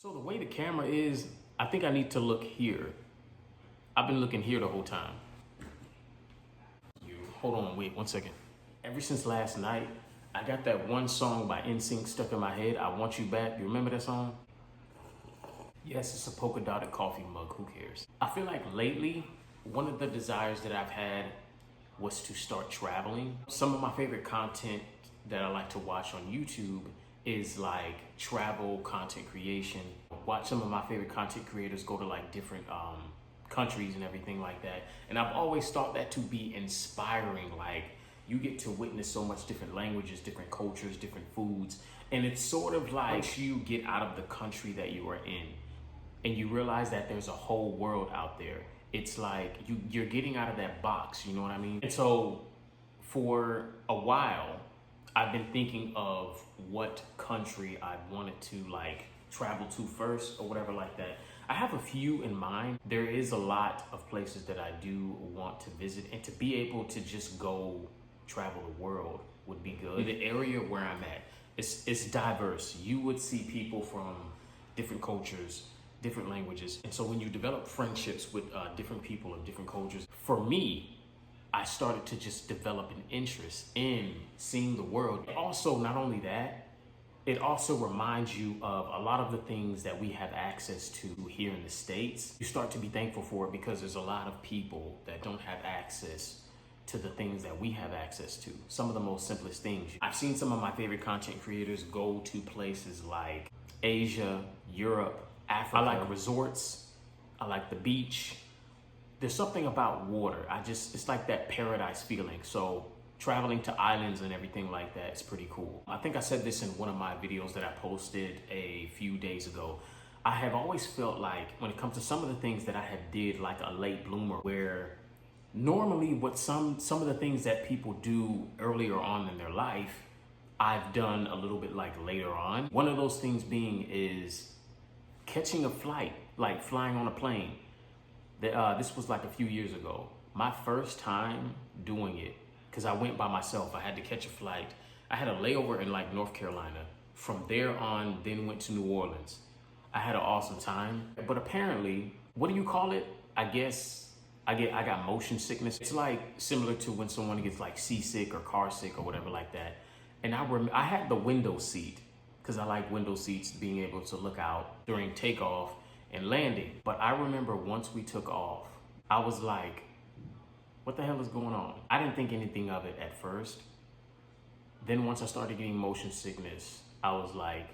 So the way the camera is, I think I need to look here. I've been looking here the whole time. Hold on, wait 1 second. Ever since last night, I got that one song by NSYNC stuck in my head, I Want You Back. You remember that song? Yes, it's a polka dotted coffee mug, who cares? I feel like lately, one of the desires that I've had was to start traveling. Some of my favorite content that I like to watch on YouTube is like travel content creation. Watch some of my favorite content creators go to like different countries and everything like that. And I've always thought that to be inspiring. Like, you get to witness so much different languages, different cultures, different foods. And it's sort of like once you get out of the country that you are in and you realize that there's a whole world out there, it's like you're getting out of that box, you know what I mean? And so for a while, I've been thinking of what country I wanted to like travel to first or whatever like that. I have a few in mind. There is a lot of places that I do want to visit, and to be able to just go travel the world would be good. The area where I'm at, it's diverse. You would see people from different cultures, different languages. And so when you develop friendships with different people of different cultures, for me, I started to just develop an interest in seeing the world. Also, not only that, it also reminds you of a lot of the things that we have access to here in the States. You start to be thankful for it because there's a lot of people that don't have access to the things that we have access to. Some of the most simplest things. I've seen some of my favorite content creators go to places like Asia, Europe, Africa. I like resorts. I like the beach. There's something about water. It's like that paradise feeling. So traveling to islands and everything like that is pretty cool. I think I said this in one of my videos that I posted a few days ago. I have always felt like when it comes to some of the things that I have did like a late bloomer, where normally what some of the things that people do earlier on in their life, I've done a little bit like later on. One of those things being is catching a flight, like flying on a plane. This was like a few years ago. My first time doing it, because I went by myself. I had to catch a flight. I had a layover in like North Carolina. From there on, then went to New Orleans. I had an awesome time. But apparently, what do you call it? I guess I got motion sickness. It's like similar to when someone gets like seasick or car sick or whatever like that. And I had the window seat because I like window seats, being able to look out during takeoff and landing. But I remember once we took off, I was like, what the hell is going on? I didn't think anything of it at first. Then once I started getting motion sickness, I was like,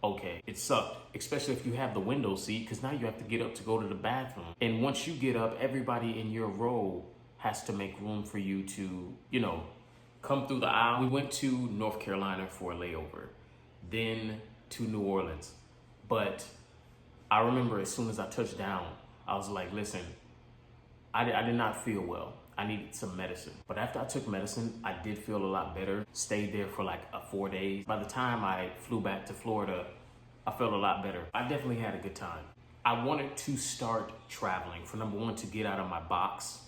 okay, it sucked, especially if you have the window seat, because now you have to get up to go to the bathroom. And once you get up, everybody in your row has to make room for you to, come through the aisle. We went to North Carolina for a layover, then to New Orleans. But I remember as soon as I touched down, I was like, listen, I did not feel well. I needed some medicine. But after I took medicine, I did feel a lot better. Stayed there for like 4 days. By the time I flew back to Florida, I felt a lot better. I definitely had a good time. I wanted to start traveling for number one, to get out of my box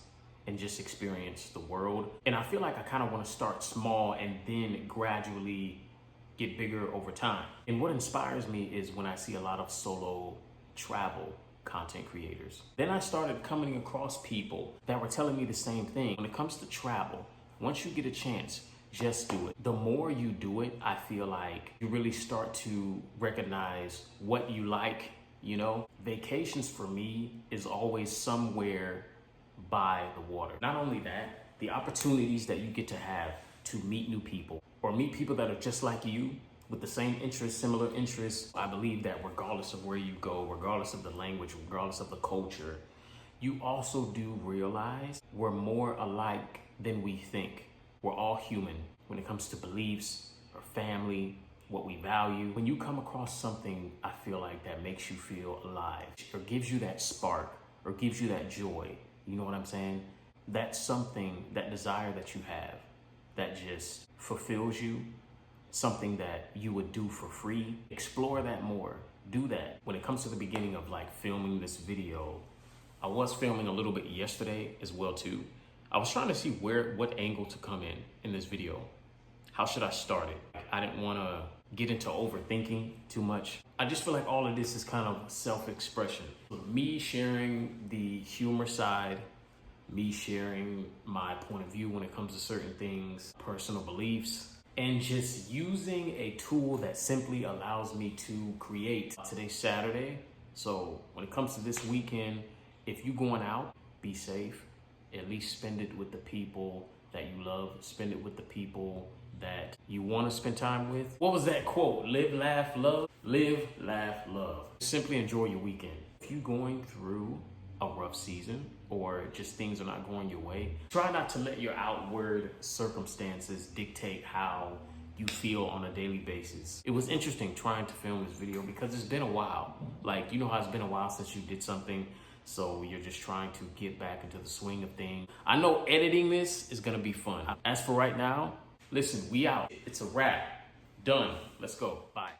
and just experience the world. And I feel like I kind of want to start small and then gradually get bigger over time. And what inspires me is when I see a lot of solo travel content creators. Then I started coming across people that were telling me the same thing. When it comes to travel, once you get a chance, just do it. The more you do it, I feel like you really start to recognize what you like, Vacations for me is always somewhere by the water. Not only that, the opportunities that you get to have to meet new people or meet people that are just like you, with the same interests, similar interests. I believe that regardless of where you go, regardless of the language, regardless of the culture, you also do realize we're more alike than we think. We're all human when it comes to beliefs or family, what we value. When you come across something, I feel like that makes you feel alive or gives you that spark or gives you that joy. You know what I'm saying? That's something, that desire that you have that just fulfills you. Something that you would do for free. Explore that more. Do that. When it comes to the beginning of like filming this video, I was filming a little bit yesterday as well too. I was trying to see what angle to come in this video. how should I start it? I didn't want to get into overthinking too much. I just feel like all of this is kind of self-expression. Me sharing the humor side, me sharing my point of view when it comes to certain things, personal beliefs, and just using a tool that simply allows me to create. Today's Saturday, so when it comes to this weekend, if you're going out, be safe. At least spend it with the people that you love. Spend it with the people that you want to spend time with. What was that quote? Live, laugh, love. Live, laugh, love. Simply enjoy your weekend. If you're going through a rough season or just things are not going your way, try not to let your outward circumstances dictate how you feel on a daily basis. It was interesting trying to film this video because it's been a while. Like, you know how it's been a while since you did something, so you're just trying to get back into the swing of things. I know editing this is gonna be fun. As for right now, listen, we out. It's a wrap. Done. Let's go. Bye.